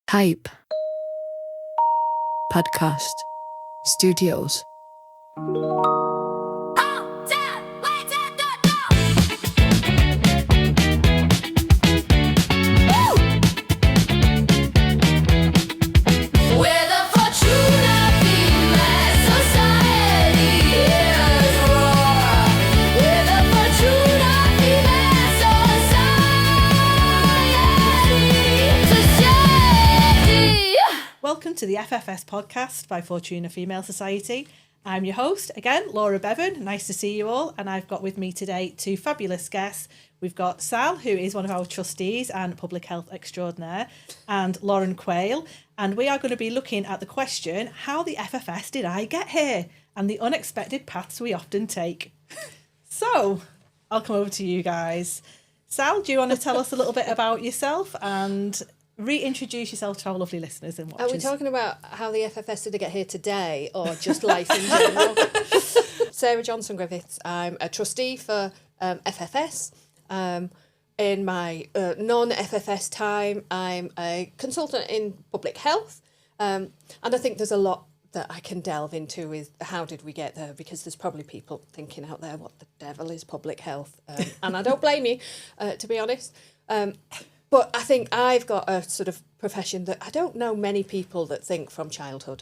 Type Podcast Studios. Welcome to the FFS podcast by Fortuna Female Society. I'm your host, again, Laura Bevan. Nice to see you all. And I've got with me today two fabulous guests. We've got Sal, who is one of our trustees and public health extraordinaire, and Lauren Quayle. And we are going to be looking at the question, how the FFS did I get here? And the unexpected paths we often take. So, I'll come over to you guys. Sal, do you want to tell us a little bit about yourself and reintroduce yourself to our lovely listeners and watchers? Are we talking about how the FFS did get here today or just life in general? Sarah Johnson-Griffiths. I'm a trustee for FFS. In my non-FFS time, I'm a consultant in public health. And I think there's a lot that I can delve into with how did we get there, because there's probably people thinking out there, what the devil is public health? And I don't blame you, to be honest. But I think I've got a sort of profession that I don't know many people that think from childhood,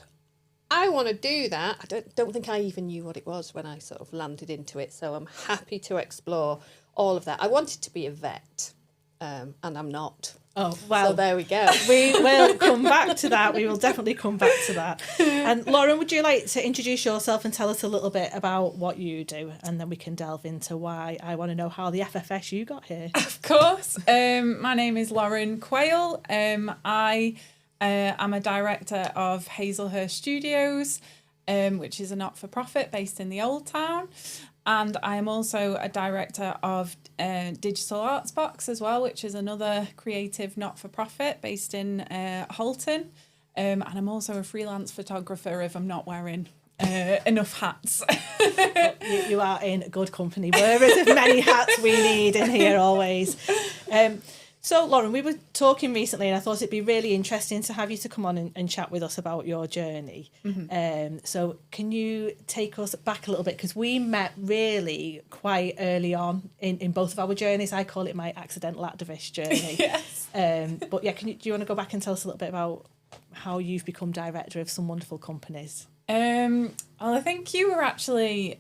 I want to do that. I don't think I even knew what it was when I sort of landed into it. So I'm happy to explore all of that. I wanted to be a vet, and I'm not. Oh, well. So there we go. We will come back to that. We will definitely come back to that. And Lauren, would you like to introduce yourself and tell us a little bit about what you do? And then we can delve into why I want to know how the FFS you got here. Of course. My name is Lauren Quayle. I am a director of Hazelhurst Studios, which is a not-for-profit based in the Old Town. And I am also a director of Digital Arts Box as well, which is another creative not-for-profit based in Halton. And I'm also a freelance photographer if I'm not wearing enough hats. You are in good company. Whereas of many hats we need in here always. So, Lauren, we were talking recently and I thought it'd be really interesting to have you to come on and chat with us about your journey. Mm-hmm. So can you take us back a little bit? Because we met really quite early on in both of our journeys. I call it my accidental activist journey. Yes. But yeah, do you want to go back and tell us a little bit about how you've become director of some wonderful companies? Well, I think you were actually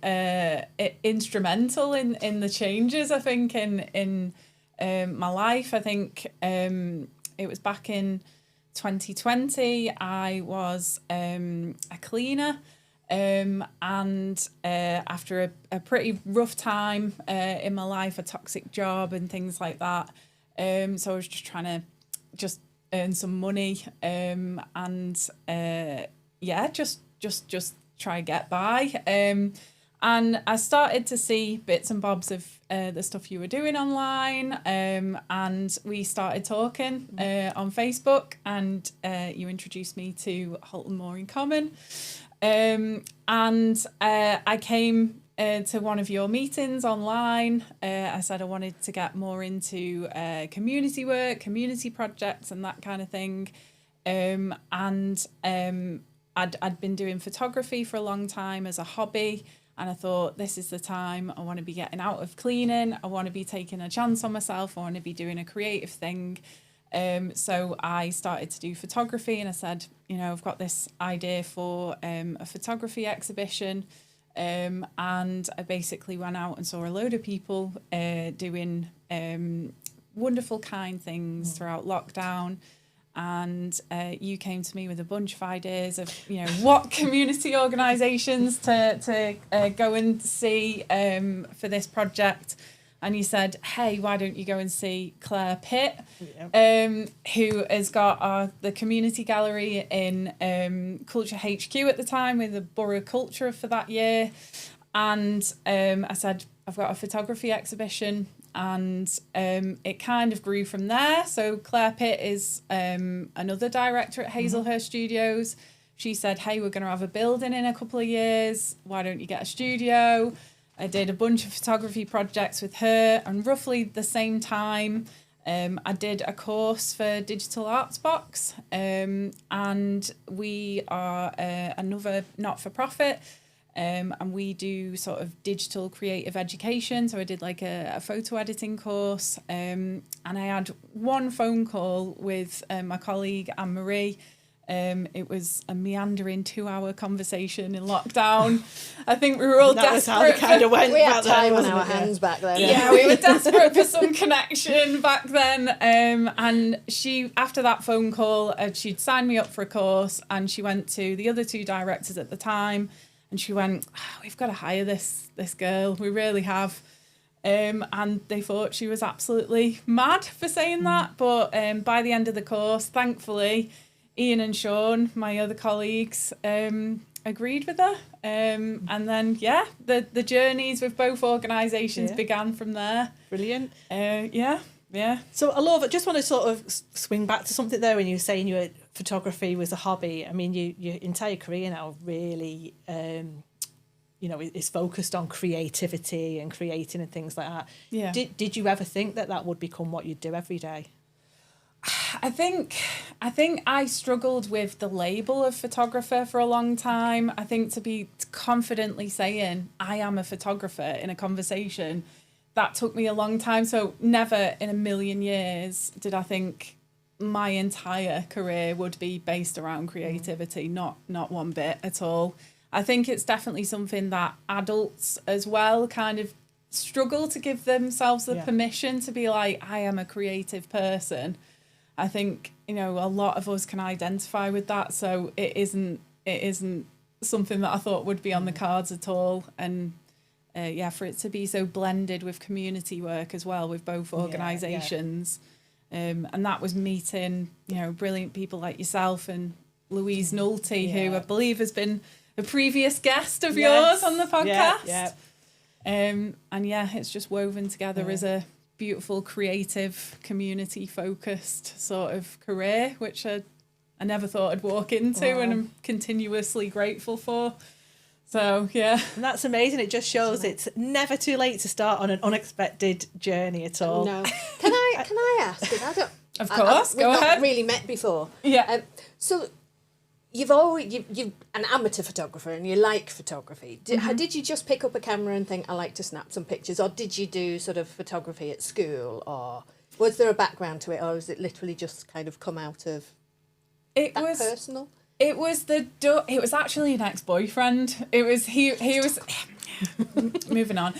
instrumental in the changes, I think, in my life. I think it was back in 2020. I was a cleaner, and after a pretty rough time in my life, a toxic job and things like that. So I was just trying to just earn some money, and just try and get by. And I started to see bits and bobs of the stuff you were doing online, and we started talking on Facebook, and you introduced me to Halton Mooring Common. And I came to one of your meetings online. I said I wanted to get more into community work, community projects and that kind of thing. I'd been doing photography for a long time as a hobby. And I thought, this is the time. I want to be getting out of cleaning. I want to be taking a chance on myself. I want to be doing a creative thing. So I started to do photography, and I said, I've got this idea for a photography exhibition. And I basically went out and saw a load of people doing wonderful, kind things throughout lockdown. And you came to me with a bunch of ideas of, what community organisations to go and see for this project. And you said, hey, why don't you go and see Claire Pitt, who has got the community gallery in Culture HQ at the time with the Borough Culture for that year. And I said, I've got a photography exhibition. And it kind of grew from there. So Claire Pitt is another director at Hazelhurst Studios. She said, hey, we're going to have a building in a couple of years. Why don't you get a studio? I did a bunch of photography projects with her. And roughly the same time, I did a course for Digital Arts Box, and we are another not-for-profit, and we do sort of digital creative education. So I did like a photo editing course, and I had one phone call with my colleague Anne-Marie. It was a meandering 2-hour conversation in lockdown. I think we were all that desperate. Was how it kind of went. We had back then, time on wasn't our it? hands back then. Yeah, we were desperate for some connection back then. And she, after that phone call, she'd signed me up for a course, and she went to the other 2 directors at the time, and she went, we've got to hire this girl. We really have. And they thought she was absolutely mad for saying that. But by the end of the course, thankfully, Ian and Sean, my other colleagues, agreed with her. And then, the journeys with both organisations began from there. Brilliant. Yeah. So I love it. Just want to sort of swing back to something there when you were saying photography was a hobby. I mean, your entire career now really, is focused on creativity and creating and things like that. Yeah. Did you ever think that would become what you'd do every day? I think I struggled with the label of photographer for a long time. I think to be confidently saying I am a photographer in a conversation, that took me a long time. So never in a million years did I think my entire career would be based around creativity. Not one bit at all. I think it's definitely something that adults as well kind of struggle to give themselves the permission to be like, I am a creative person. I think, a lot of us can identify with that. So it isn't something that I thought would be on the cards at all. And for it to be so blended with community work as well, with both organisations. And that was meeting, brilliant people like yourself and Louise Nolte, who I believe has been a previous guest of yours on the podcast. And it's just woven together as a beautiful, creative, community-focused sort of career, which I never thought I'd walk into, and I'm continuously grateful for. So, yeah. And that's amazing. It just shows it's never too late to start on an unexpected journey at all. No. Can I ask? 'Cause I don't. Of course, go we've ahead. not really met before. Yeah. So you've an amateur photographer and you like photography. Did you just pick up a camera and think, I like to snap some pictures, or did you do sort of photography at school, or was there a background to it, or was it literally just kind of come out of personal? It was it was actually an ex-boyfriend. It was he was moving on.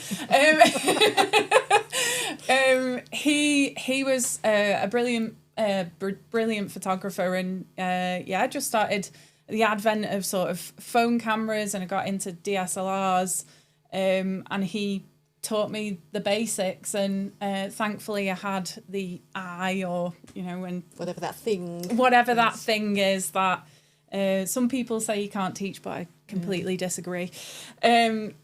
He was a brilliant photographer, and just started the advent of sort of phone cameras, and I got into DSLRs, and he taught me the basics, and thankfully I had the eye, or when whatever that thing is that some people say you can't teach, but I completely disagree. It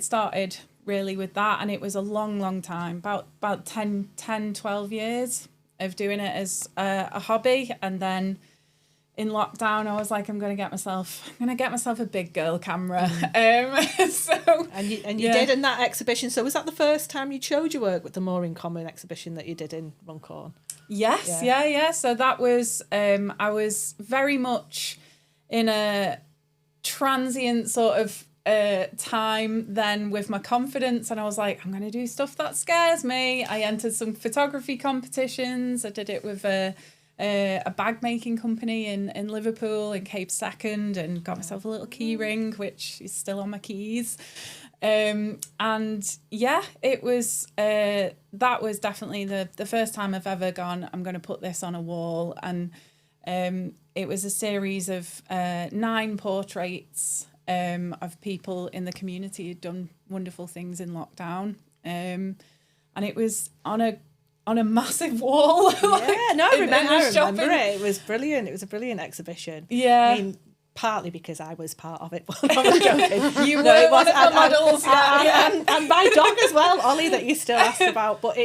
started really with that, and it was a long time, about 10 12 years of doing it as a hobby. And then in lockdown I was like, I'm gonna get myself a big girl camera. And you did in that exhibition. So was that the first time you showed your work with the More in Common exhibition that you did in Runcorn? Yes, yeah. So that was I was very much in a transient sort of time then with my confidence, and I was like, I'm going to do stuff that scares me. I entered some photography competitions. I did it with a bag making company in Liverpool, in Cape Second, and got myself a little key ring, which is still on my keys. It was that was definitely the first time I've ever gone, I'm going to put this on a wall. And it was a series of 9 portraits of people in the community who'd done wonderful things in lockdown, and it was on a massive wall. I remember it. It was brilliant. It was a brilliant exhibition. Yeah. I mean, partly because I was part of it. I was joking. You were one of the models. And my dog as well, Ollie, that you still asked about. But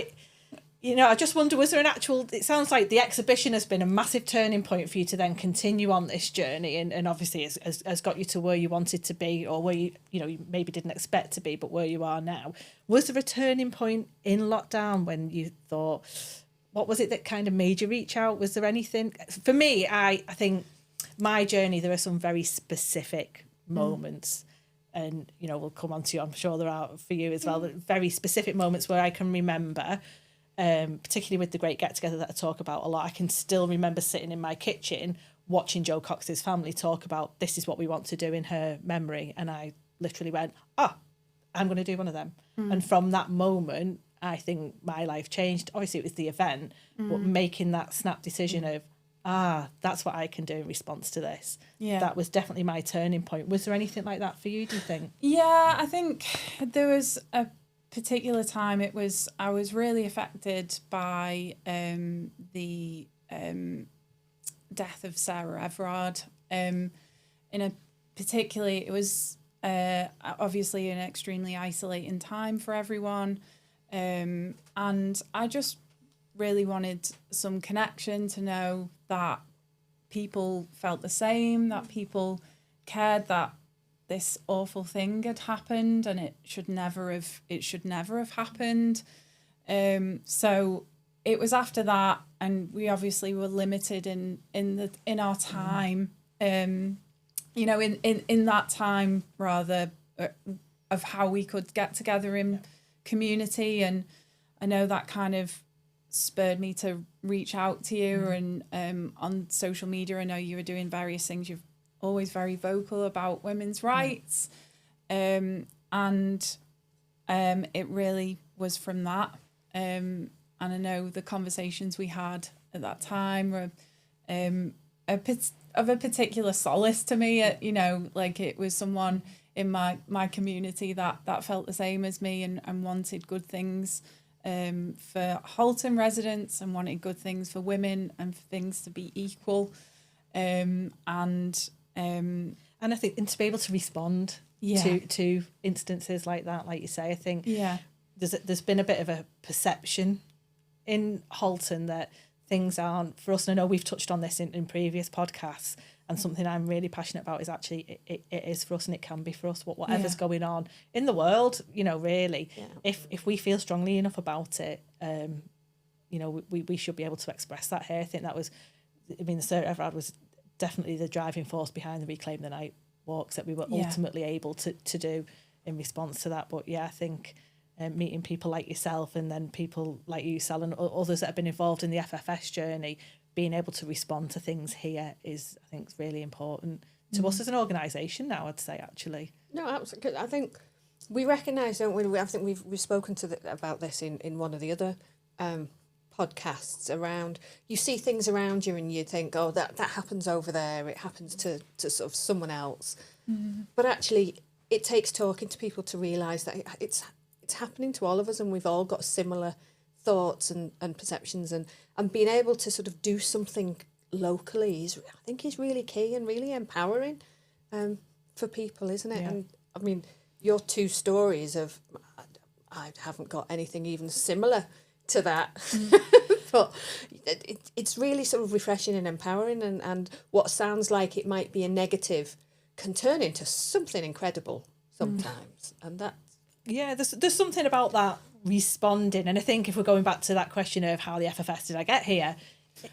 I just wonder, was there an actual, it sounds like the exhibition has been a massive turning point for you to then continue on this journey, and obviously has got you to where you wanted to be, or where you maybe didn't expect to be, but where you are now. Was there a turning point in lockdown when you thought, what was it that kind of made you reach out? Was there anything? For me, I think my journey, there are some very specific moments, and, we'll come on to, I'm sure there are for you as well, very specific moments where I can remember, particularly with the great get-together that I talk about a lot. I can still remember sitting in my kitchen watching Jo Cox's family talk about, this is what we want to do in her memory, and I literally went, I'm going to do one of them. And from that moment, I think my life changed. Obviously it was the event, but making that snap decision of, that's what I can do in response to this. Yeah, that was definitely my turning point. Was there anything like that for you, do you think? Yeah, I think there was a particular time I was really affected by the death of Sarah Everard. In a particularly, it was obviously an extremely isolating time for everyone, and I just really wanted some connection, to know that people felt the same, that people cared, that this awful thing had happened, and it should never have happened. So it was after that, and we obviously were limited in our time. In that time, rather, of how we could get together in community, and I know that kind of spurred me to reach out to you, and on social media I know you were doing various things. You're always very vocal about women's rights, and it really was from that, and I know the conversations we had at that time were of a particular solace to me. Like it was someone in my community that felt the same as me, and wanted good things for Halton residents, and wanted good things for women, and for things to be equal, and I think, and to be able to respond to instances like that, like you say, I think there's been a bit of a perception in Halton that things aren't for us. And I know we've touched on this in previous podcasts, and something I'm really passionate about is actually it is for us, and it can be for us, whatever's going on in the world, really. If we feel strongly enough about it, we should be able to express that here. I think that was, the Sarah Everard was definitely the driving force behind the Reclaim the Night walks that we were ultimately able to do in response to that. But I think meeting people like yourself, and then people like you, Sal, and others that have been involved in the FFS journey, being able to respond to things here is, I think, really important to us as an organisation now, I'd say, actually. No, absolutely. I think we recognise, don't we? I think we've spoken about this in one of the other podcasts around, you see things around you and you think, oh, that happens over there, it happens to sort of someone else. But actually it takes talking to people to realise that it's happening to all of us, and we've all got similar thoughts and perceptions, and being able to sort of do something locally I think is really key and really empowering for people, isn't it? And I mean, your two stories of, I haven't got anything even similar to that, but it's really sort of refreshing and empowering, and what sounds like it might be a negative can turn into something incredible sometimes. And that's there's something about that responding. And I think if we're going back to that question of how the FFS did I get here,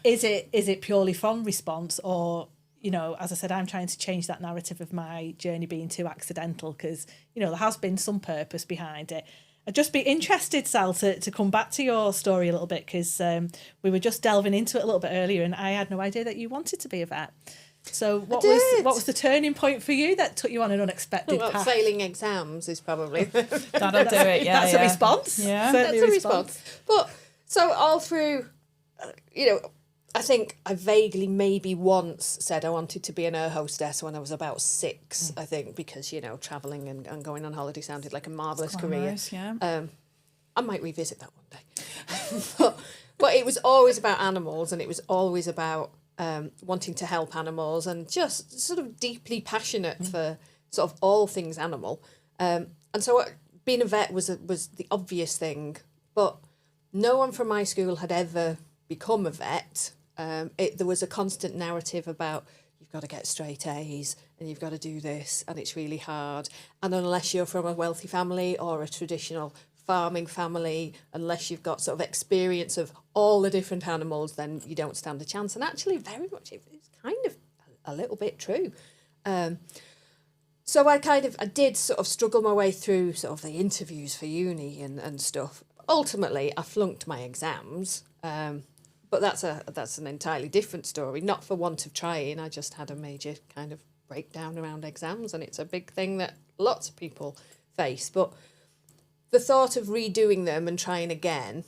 is it purely from response, or as I said, I'm trying to change that narrative of my journey being too accidental, because there has been some purpose behind it. I'd just be interested, Sal, to come back to your story a little bit, because we were just delving into it a little bit earlier, and I had no idea that you wanted to be a vet. So what was the turning point for you that took you on an unexpected path? Failing exams is probably that'll do it. Yeah, that's a response. Yeah, that's a response. But so all through, I think I vaguely maybe once said I wanted to be an air hostess when I was about 6, I think, because, travelling and going on holiday sounded like a marvellous career. Yeah. I might revisit that one day. but it was always about animals, and it was always about wanting to help animals, and just sort of deeply passionate for sort of all things animal. And so being a vet was the obvious thing, but no one from my school had ever become a vet. There was a constant narrative about you've got to get straight A's and you've got to do this and it's really hard. And unless you're from a wealthy family or a traditional farming family, unless you've got sort of experience of all the different animals, then you don't stand a chance. And actually very much it's kind of a little bit true. So I did sort of struggle my way through sort of the interviews for uni and stuff. Ultimately, I flunked my exams, but that's an entirely different story. Not for want of trying, I just had a major kind of breakdown around exams, and it's a big thing that lots of people face. But the thought of redoing them and trying again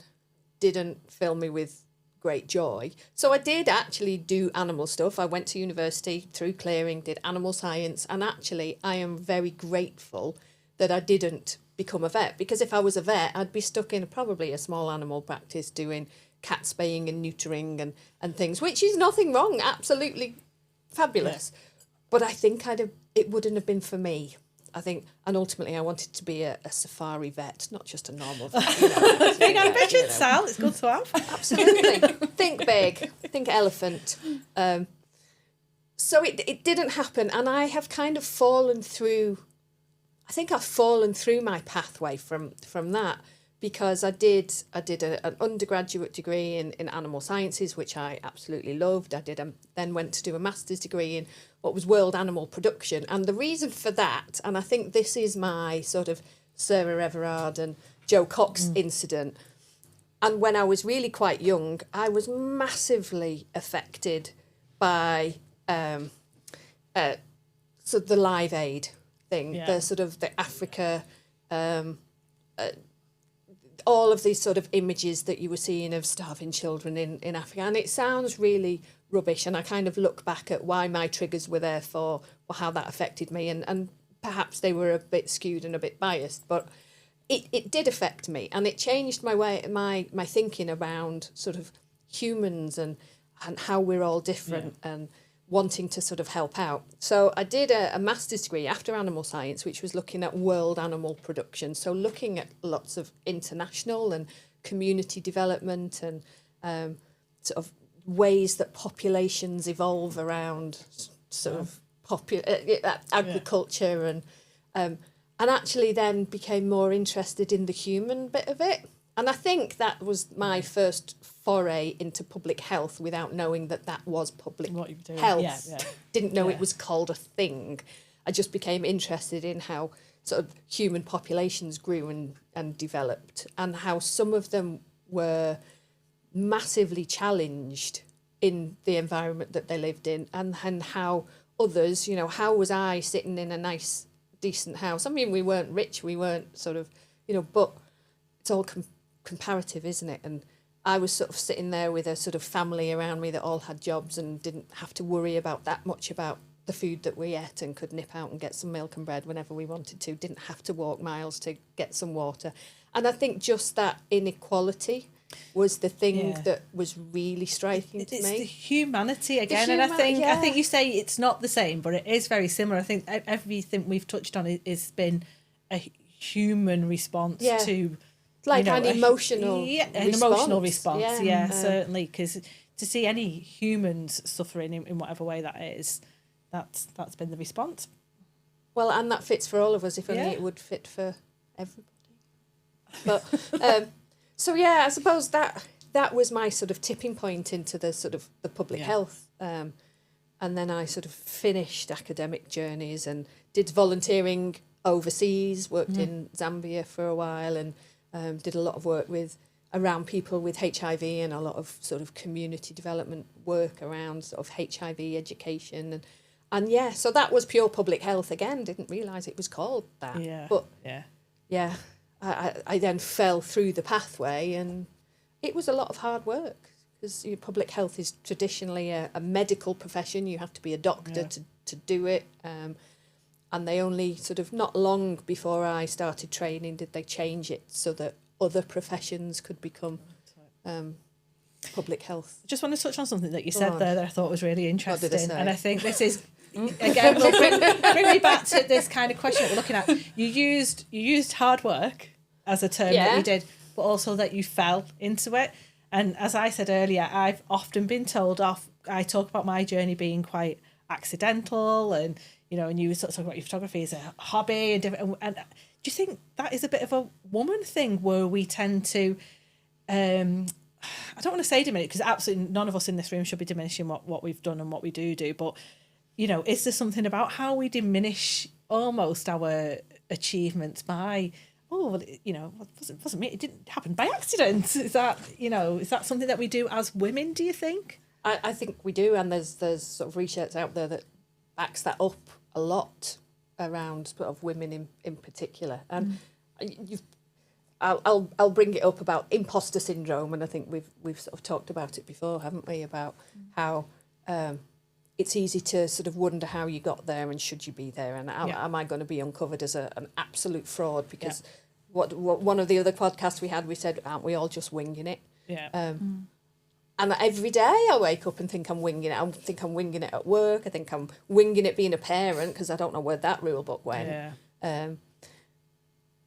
didn't fill me with great joy. So I did actually do animal stuff. I went to university through clearing, did animal science, and actually I am very grateful that I didn't become a vet, because if I was a vet, I'd be stuck in probably a small animal practice doing cat spaying and neutering and things, which is nothing wrong, absolutely fabulous. Yeah. But I think it wouldn't have been for me. I think, and ultimately I wanted to be a safari vet, not just a normal vet. Big ambition, Sal, it's good to have. Absolutely. Think big, think elephant. So it didn't happen, and I have kind of fallen through, I think I've fallen through my pathway from that, because I did an undergraduate degree in animal sciences, which I absolutely loved. I then went to do a master's degree in what was world animal production. And the reason for that, and I think this is my sort of Sarah Everard and Joe Cox incident, and when I was really quite young, I was massively affected by sort of the Live Aid thing, the sort of the Africa, all of these sort of images that you were seeing of starving children in Africa. And it sounds really rubbish, and I kind of look back at why my triggers were there for, or how that affected me, and perhaps they were a bit skewed and a bit biased, but it did affect me, and it changed my thinking around sort of humans and how we're all different and wanting to sort of help out. So I did a master's degree after animal science, which was looking at world animal production. So looking at lots of international and community development and sort of ways that populations evolve around sort of agriculture and actually then became more interested in the human bit of it. And I think that was my first foray into public health without knowing that was public health. Yeah. Didn't know it was called a thing. I just became interested in how sort of human populations grew and developed, and how some of them were massively challenged in the environment that they lived in, and how others, how was I sitting in a nice, decent house? I mean, we weren't rich, we weren't sort of, but it's all comparative, isn't it? And I was sort of sitting there with a sort of family around me that all had jobs and didn't have to worry about that much about the food that we ate, and could nip out and get some milk and bread whenever we wanted to, didn't have to walk miles to get some water. And I think just that inequality was the thing that was really striking to me. It's the humanity again, and I think you say it's not the same, but it is very similar. I think everything we've touched on has been a human response to, like an emotional response. Certainly, because to see any humans suffering in whatever way that is, that's been the response. Well, and that fits for all of us. If only it would fit for everybody. But so I suppose that was my sort of tipping point into the sort of the public health. And then I sort of finished academic journeys and did volunteering overseas, worked in Zambia for a while, and did a lot of work around people with HIV, and a lot of sort of community development work around sort of HIV education. And so that was pure public health again. Didn't realise it was called that. I then fell through the pathway, and it was a lot of hard work, because public health is traditionally a medical profession. You have to be a doctor to do it. And they only sort of, not long before I started training, did they change it so that other professions could become public health. I just want to touch on something that you said there that I thought was really interesting. What did I say? And I think this is, again, will bring me back to this kind of question that we're looking at. You used hard work as a term that you did, but also that you fell into it. And as I said earlier, I've often been told off. I talk about my journey being quite accidental, and and you were sort of talking about your photography as a hobby and different. And do you think that is a bit of a woman thing where we tend to, I don't want to say diminish, because absolutely none of us in this room should be diminishing what we've done and what we do, but is there something about how we diminish almost our achievements by, it wasn't me, it didn't happen by accident? Is that something that we do as women, do you think? I think we do, and there's sort of research out there that backs that up a lot around sort of women in particular. And I'll bring it up about imposter syndrome, and I think we've sort of talked about it before, haven't we? About how it's easy to sort of wonder how you got there and should you be there, and am I going to be uncovered as an absolute fraud? Because what one of the other podcasts we had, we said, aren't we all just winging it? Yeah. And every day I wake up and think I'm winging it. I think I'm winging it at work. I think I'm winging it being a parent, because I don't know where that rule book went. Yeah.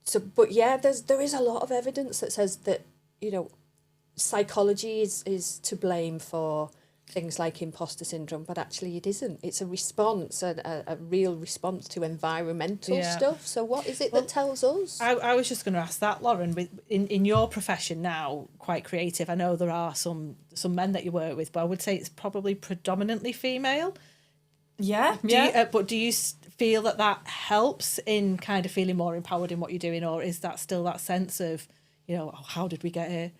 There is a lot of evidence that says that, psychology is to blame for things like imposter syndrome, but actually it isn't. It's a response, a real response to environmental stuff. So what is it that tells us? I was just going to ask that, Lauren. In your profession now, quite creative, I know there are some men that you work with, but I would say it's probably predominantly female. But do you feel that helps in kind of feeling more empowered in what you're doing, or is that still that sense of, how did we get here?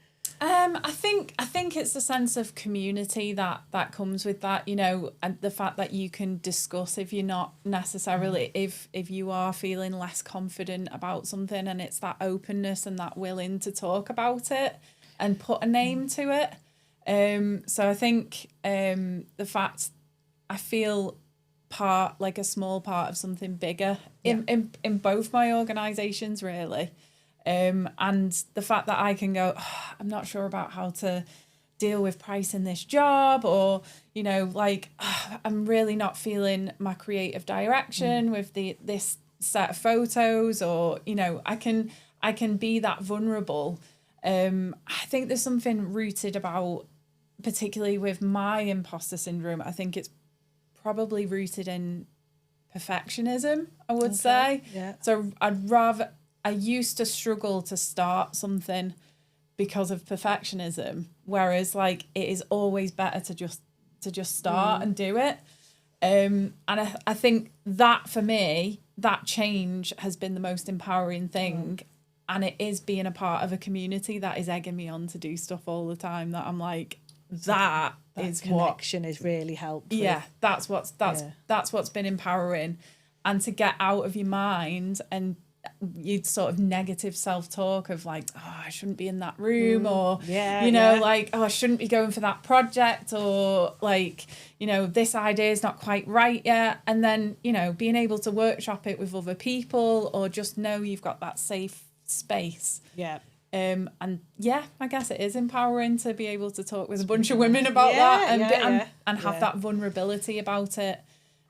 I think it's the sense of community that comes with that, and the fact that you can discuss if you're not necessarily, if you are feeling less confident about something, and it's that openness and that willing to talk about it and put a name to it. So I think the fact I feel a small part of something bigger in both my organisations, really. And the fact that I can go, I'm not sure about how to deal with pricing this job, or, I'm really not feeling my creative direction with this set of photos, or, I can be that vulnerable. I think there's something rooted about, particularly with my imposter syndrome, I think it's probably rooted in perfectionism, I would say. Yeah. So I used to struggle to start something because of perfectionism, whereas it is always better to just start and do it. And I think that for me, that change has been the most empowering thing. And it is being a part of a community that is egging me on to do stuff all the time, that I'm like, that is connection is really helpful. Yeah, that's what's been empowering. And to get out of your mind and you'd sort of negative self-talk of I shouldn't be in that room, or I shouldn't be going for that project, or this idea is not quite right yet, and then being able to workshop it with other people, or just know you've got that safe space. I guess it is empowering to be able to talk with a bunch of women about that and have that vulnerability about it,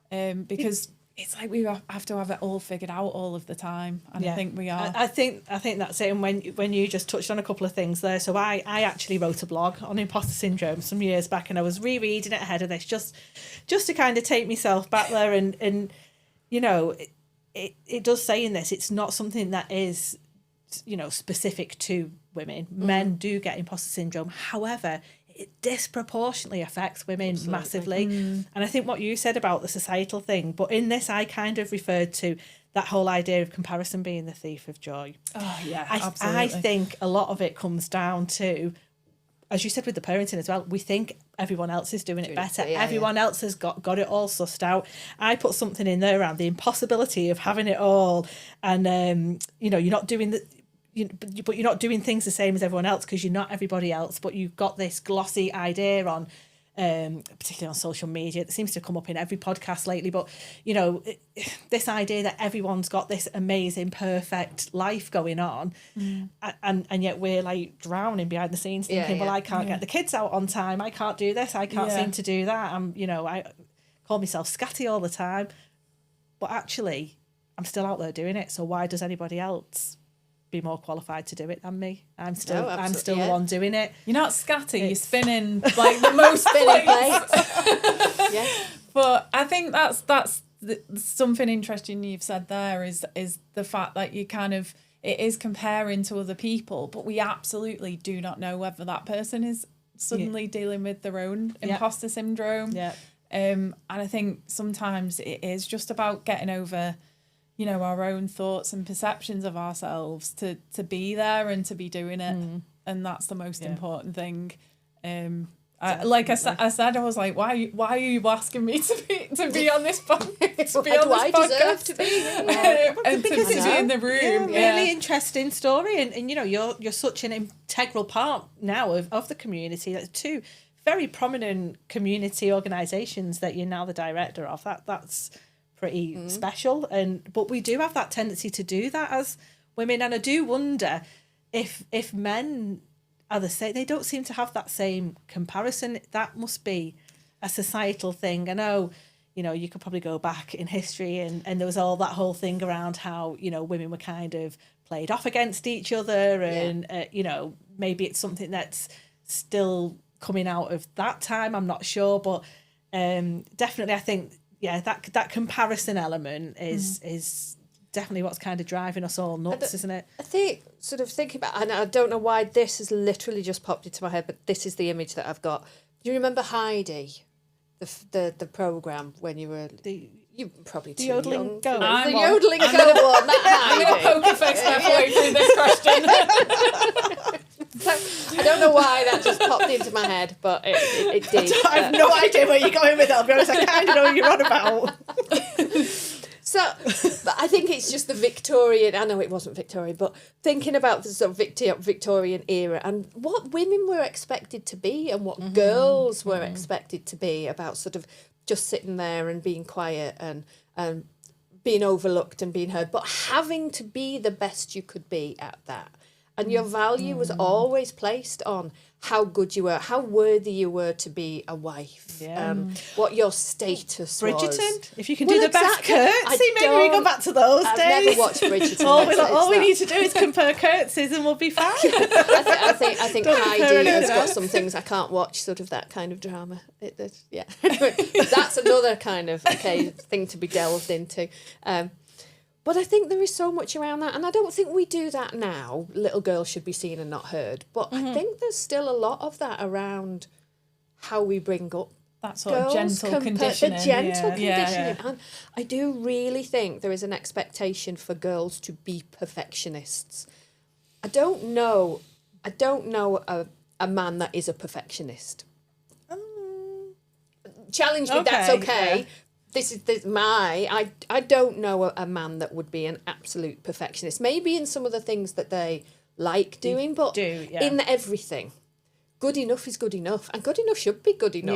because it's we have to have it all figured out all of the time, and I think we are. I think that's it. And when you just touched on a couple of things there, so I actually wrote a blog on imposter syndrome some years back, and I was rereading it ahead of this just to kind of take myself back there, and it does say in this, it's not something that is specific to women. Men do get imposter syndrome, however, it disproportionately affects women massively. And I think what you said about the societal thing, but in this I kind of referred to that whole idea of comparison being the thief of joy. Absolutely. I think a lot of it comes down to, as you said with the parenting as well, we think everyone else is doing it better. Everyone else has got it all sussed out. I put something in there around the impossibility of having it all, and you're not doing but you're not doing things the same as everyone else, because you're not everybody else, but you've got this glossy idea on, particularly on social media, it seems to come up in every podcast lately, but this idea that everyone's got this amazing, perfect life going on, and yet we're drowning behind the scenes thinking, well, I can't get the kids out on time, I can't do this, I can't seem to do that, I call myself scatty all the time, but actually I'm still out there doing it, so why does anybody else be more qualified to do it than me. I'm still absolutely, the one doing it. You're not scatty, you're spinning like the most Spinning plates. Yeah. But I think that's something interesting you've said there is the fact that you kind of, it is comparing to other people, but we absolutely do not know whether that person is suddenly dealing with their own imposter syndrome. Yeah. And I think sometimes it is just about getting over, you know, our own thoughts and perceptions of ourselves to be there and to be doing it. And that's the most important thing. Like I said, I was like, why are you asking me to be on this podcast? To be on this podcast? To be? And Because to be in the room. Really interesting story, and you know, you're such an integral part now of the community. That's two very prominent community organisations that you're now the director of. That's pretty special, but we do have that tendency to do that as women, and I do wonder if men are the same. They don't seem to have that same comparison. That must be a societal thing. I know, you know, you could probably go back in history and there was all that whole thing around how, you know, women were kind of played off against each other, and you know, maybe it's something that's still coming out of that time. I'm not sure, but definitely I think that comparison element is definitely what's kind of driving us all nuts, isn't it? I think, sort of thinking about, and I don't know why this has literally just popped into my head, but this is the image that I've got. Do you remember Heidi, the programme when you were... You probably too yodeling young. goat. The yodeling goat one, that I'm Heidi. going to poker face my way through this question. So, I don't know why that just popped into my head, but it did. I have no idea where you're going with it, I'll be honest. I kind of know what you're on about. So, but I think it's just the Victorian, I know it wasn't Victorian, but thinking about the sort of Victorian era and what women were expected to be and what girls were expected to be, about sort of just sitting there and being quiet and being overlooked and being heard, but having to be the best you could be at that. And your value was always placed on how good you were, how worthy you were to be a wife, what your status was. Bridgerton, if you can do the best curtsy, maybe we go back to those days. I've never watched Bridgerton. all we need to do is compare curtsies and we'll be fine. I think Don't Heidi compare has anything got else. some things I can't watch, sort of that kind of drama. That's another kind of thing to be delved into. But I think there is so much around that, and I don't think we do that now. Little girls should be seen and not heard. But I think there's still a lot of that around how we bring up That sort girls, of gentle conditioning. The gentle conditioning. Yeah. And I do really think there is an expectation for girls to be perfectionists. I don't know a man that is a perfectionist. Challenge me, that's okay. Yeah. This is I don't know a man that would be an absolute perfectionist. Maybe in some of the things that they like doing, but in everything, good enough is good enough, and good enough should be good enough.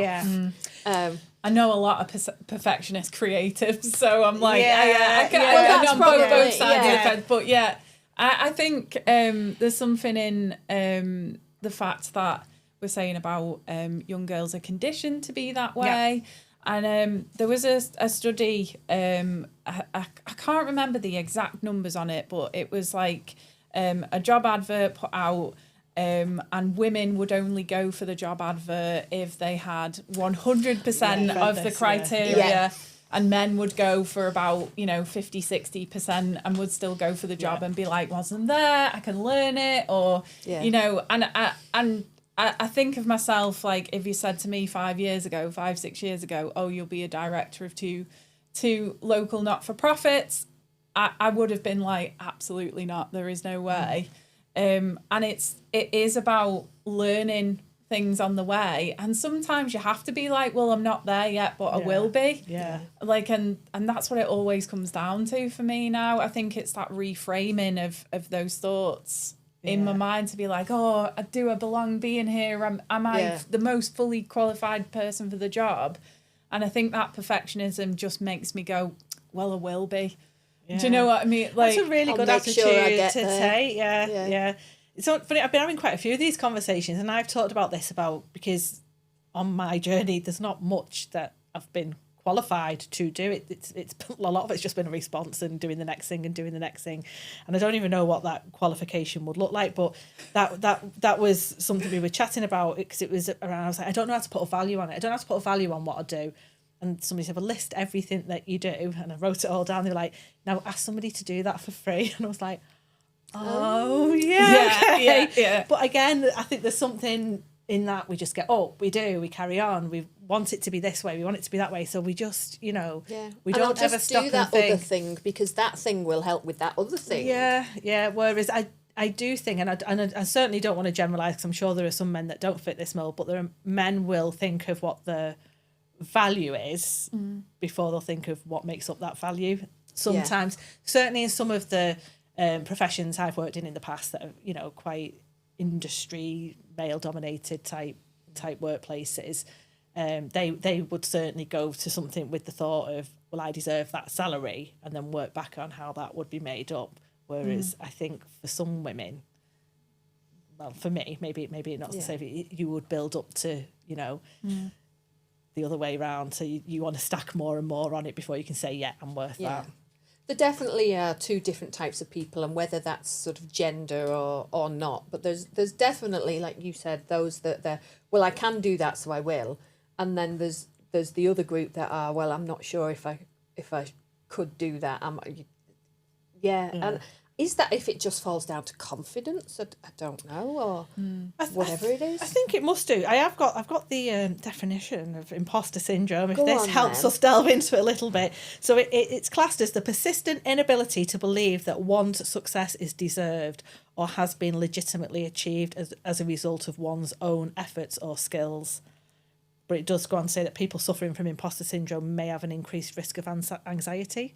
Yeah. I know a lot of perfectionist creatives, so I'm like, I that's on probably, both sides of the fence. But I think there's something in the fact that we're saying about young girls are conditioned to be that way. And there was a study, I can't remember the exact numbers on it, but it was like a job advert put out, and women would only go for the job advert if they had 100% of the criteria, and men would go for about 50-60% and would still go for the job and be like, wasn't there, I can learn it, or and I think of myself, like, if you said to me 5 years ago, 5-6 years ago, oh, you'll be a director of two local not-for-profits, I would have been like, absolutely not, there is no way. And it is about learning things on the way, and sometimes you have to be like, well, I'm not there yet, but I will be. Like, and that's what it always comes down to for me now. I think it's that reframing of those thoughts in my mind, to be like, oh, do I belong being here? Am I the most fully qualified person for the job? And I think that perfectionism just makes me go, well, I will be. Do you know what I mean? Like, that's a really good attitude to take. Yeah. It's so funny. I've been having quite a few of these conversations, and I've talked about this because on my journey, there's not much that I've been qualified to do it. It's a lot of it's just been a response and doing the next thing and doing the next thing, and I don't even know what that qualification would look like. But that was something we were chatting about, because it was around. I was like, I don't know how to put a value on it. I don't know how to put a value on what I do. And somebody said, well, list everything that you do, and I wrote it all down. They were like, now ask somebody to do that for free, and I was like, oh yeah, okay. yeah. But again, I think there's something in that we just get, we carry on. We want it to be this way. We want it to be that way. So we just, we and don't ever stop do that and think. other thing, because that thing will help with that other thing. Yeah. Whereas I do think, and I certainly don't want to generalise, because I'm sure there are some men that don't fit this mould, but there are men will think of what the value is before they'll think of what makes up that value. Sometimes, certainly in some of the professions I've worked in the past that are, quite industry male dominated type workplaces, they would certainly go to something with the thought of, well, I deserve that salary, and then work back on how that would be made up. Whereas I think for some women, well, for me, maybe not to say, you would build up to, the other way around. So you want to stack more and more on it before you can say, yeah, I'm worth that. There definitely are two different types of people, and whether that's sort of gender or not. But there's definitely, like you said, those that well, I can do that, so I will. And then there's the other group that are, well, I'm not sure if I could do that. And is that if it just falls down to confidence? I don't know, or whatever it is. I think it must do. I've got the definition of imposter syndrome, if Go this on, helps then. us delve into it a little bit. So it's classed as the persistent inability to believe that one's success is deserved or has been legitimately achieved as a result of one's own efforts or skills. But it does go on to say that people suffering from imposter syndrome may have an increased risk of anxiety.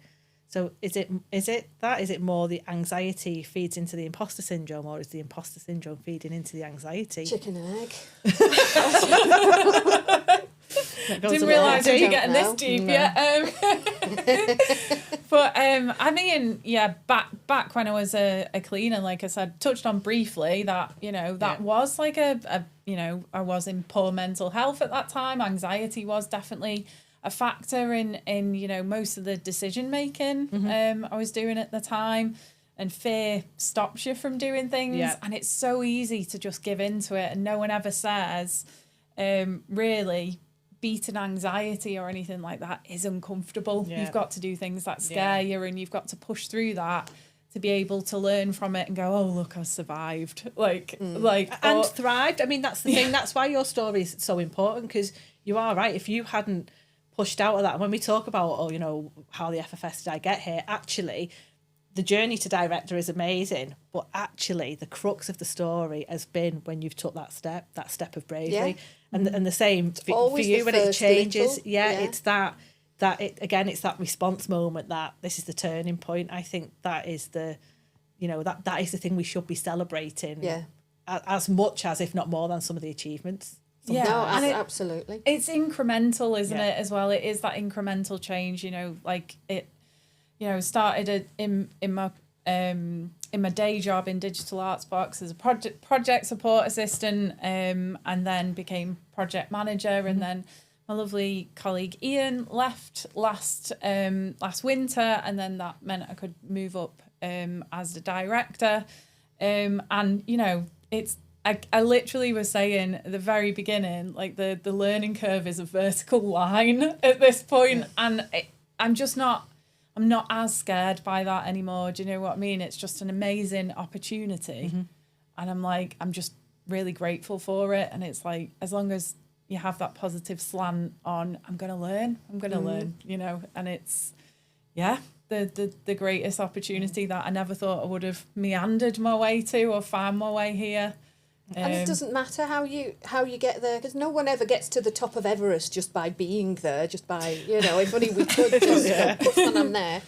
So is it more the anxiety feeds into the imposter syndrome, or is the imposter syndrome feeding into the anxiety? Chicken and egg. Didn't realise we were getting this deep yet. But I mean, back when I was a cleaner, like I said, touched on briefly that, that was like I was in poor mental health at that time. Anxiety was definitely a factor in most of the decision making I was doing at the time, and fear stops you from doing things, and it's so easy to just give into it, and no one ever says really beating anxiety or anything like that is uncomfortable. You've got to do things that scare you, and you've got to push through that to be able to learn from it and go, oh, look, I survived. And thrived. I mean, that's the thing. That's why your story is so important, because you are right. If you hadn't pushed out of that, and when we talk about, how the FFS did I get here, actually, the journey to director is amazing, but actually the crux of the story has been when you've took that step of bravery. And the same for you when it changes. It's it's that response moment, that this is the turning point. I think that is the is the thing we should be celebrating as much as, if not more than, some of the achievements. Absolutely. It's incremental, isn't it, as well? It is that incremental change, started in my day job in Digital Arts Box as a project support assistant, and then became project manager, and then my lovely colleague Ian left last winter, and then that meant I could move up as the director, and it's I literally was saying at the very beginning, like the learning curve is a vertical line at this point, and I'm not as scared by that anymore. Do you know what I mean? It's just an amazing opportunity, and I'm just really grateful for it. And it's like, as long as you have that positive slant on, I'm gonna learn, and it's the greatest opportunity that I never thought I would have meandered my way to or found my way here. And it doesn't matter how you get there, because no one ever gets to the top of Everest just by being there, just by, if only we could just put one on there.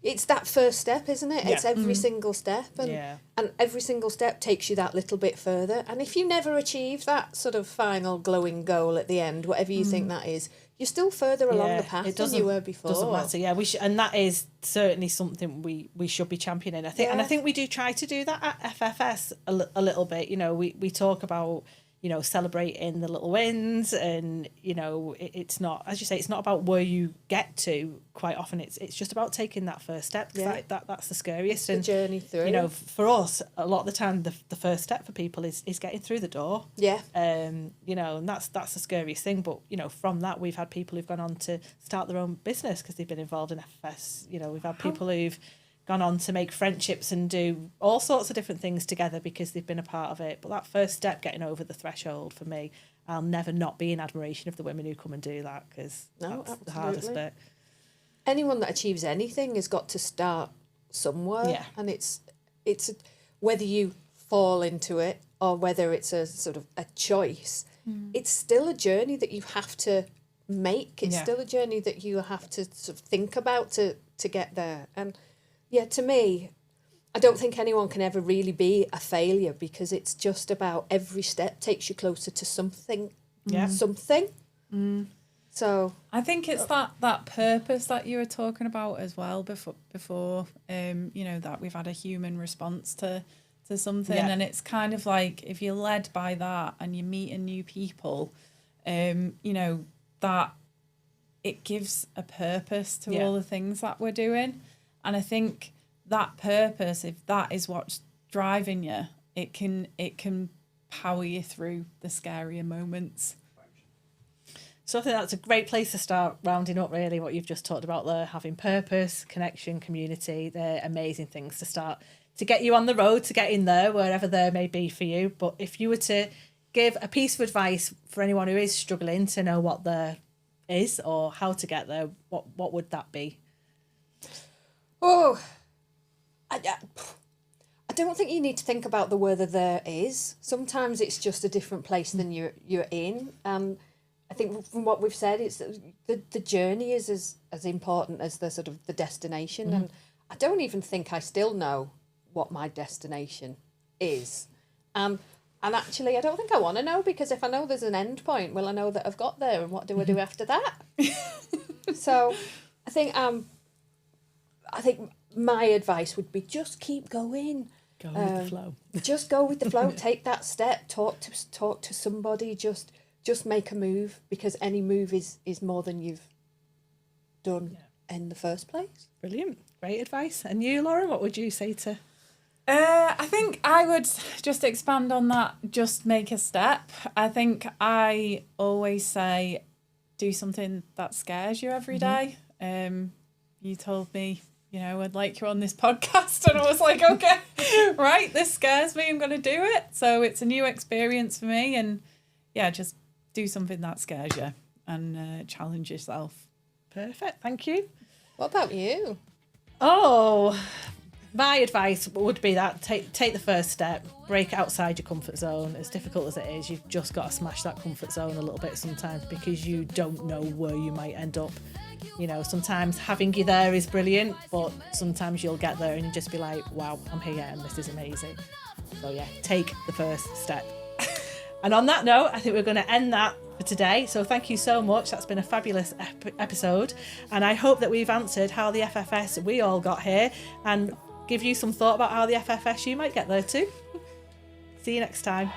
It's that first step, isn't it? It's every single step, and every single step takes you that little bit further. And if you never achieve that sort of final glowing goal at the end, whatever you think that is, you're still further along the path than you were before. Doesn't matter. We should, and that is certainly something we should be championing. I think, and I think we do try to do that at FFS a little bit. We talk about celebrating the little wins, and it's not, as you say, it's not about where you get to. Quite often it's just about taking that first step. That's the scariest. It's the journey through. For us, a lot of the time the first step for people is getting through the door. And that's the scariest thing. But from that, we've had people who've gone on to start their own business because they've been involved in FFS. We've had people who've gone on to make friendships and do all sorts of different things together because they've been a part of it. But that first step, getting over the threshold, for me, I'll never not be in admiration of the women who come and do that, because that's the hardest bit. Anyone that achieves anything has got to start somewhere, and it's whether you fall into it or whether it's a sort of a choice, it's still a journey that you have to make. It's still a journey that you have to sort of think about to get there. And to me, I don't think anyone can ever really be a failure, because it's just about every step takes you closer to something. So I think it's that purpose that you were talking about as well before that we've had a human response to something, and it's kind of like, if you're led by that and you're meeting new people, that it gives a purpose to all the things that we're doing. And I think that purpose, if that is what's driving you, it can power you through the scarier moments. So I think that's a great place to start rounding up, really, what you've just talked about there. Having purpose, connection, community, they're amazing things to start to get you on the road to getting there, wherever there may be for you. But if you were to give a piece of advice for anyone who is struggling to know what there is or how to get there, what would that be? Oh, I don't think you need to think about the whether there is. Sometimes it's just a different place than you're in. I think from what we've said, it's the journey is as important as the sort of the destination. And I don't even think I still know what my destination is. And actually, I don't think I want to know, because if I know there's an end point, well, I know that I've got there, and what do I do after that? So I think my advice would be just keep going. Go with the flow. Just go with the flow. Take that step. Talk to somebody. Just make a move, because any move is more than you've done in the first place. Brilliant. Great advice. And you, Lauren, what would you say to... I think I would just expand on that. Just make a step. I think I always say, do something that scares you every day. You told me, I'd like you on this podcast, and I was like, okay, right, this scares me, I'm going to do it. So it's a new experience for me, and just do something that scares you and challenge yourself. Perfect, thank you. What about you? Oh, my advice would be that take the first step, break outside your comfort zone. As difficult as it is, you've just got to smash that comfort zone a little bit sometimes, because you don't know where you might end up. Sometimes having you there is brilliant, but sometimes you'll get there and you just be like, wow, I'm here and this is amazing. So take the first step. And on that note, I think we're going to end that for today. So thank you so much. That's been a fabulous episode. And I hope that we've answered how the FFS we all got here, and give you some thought about how the FFS you might get there too. See you next time.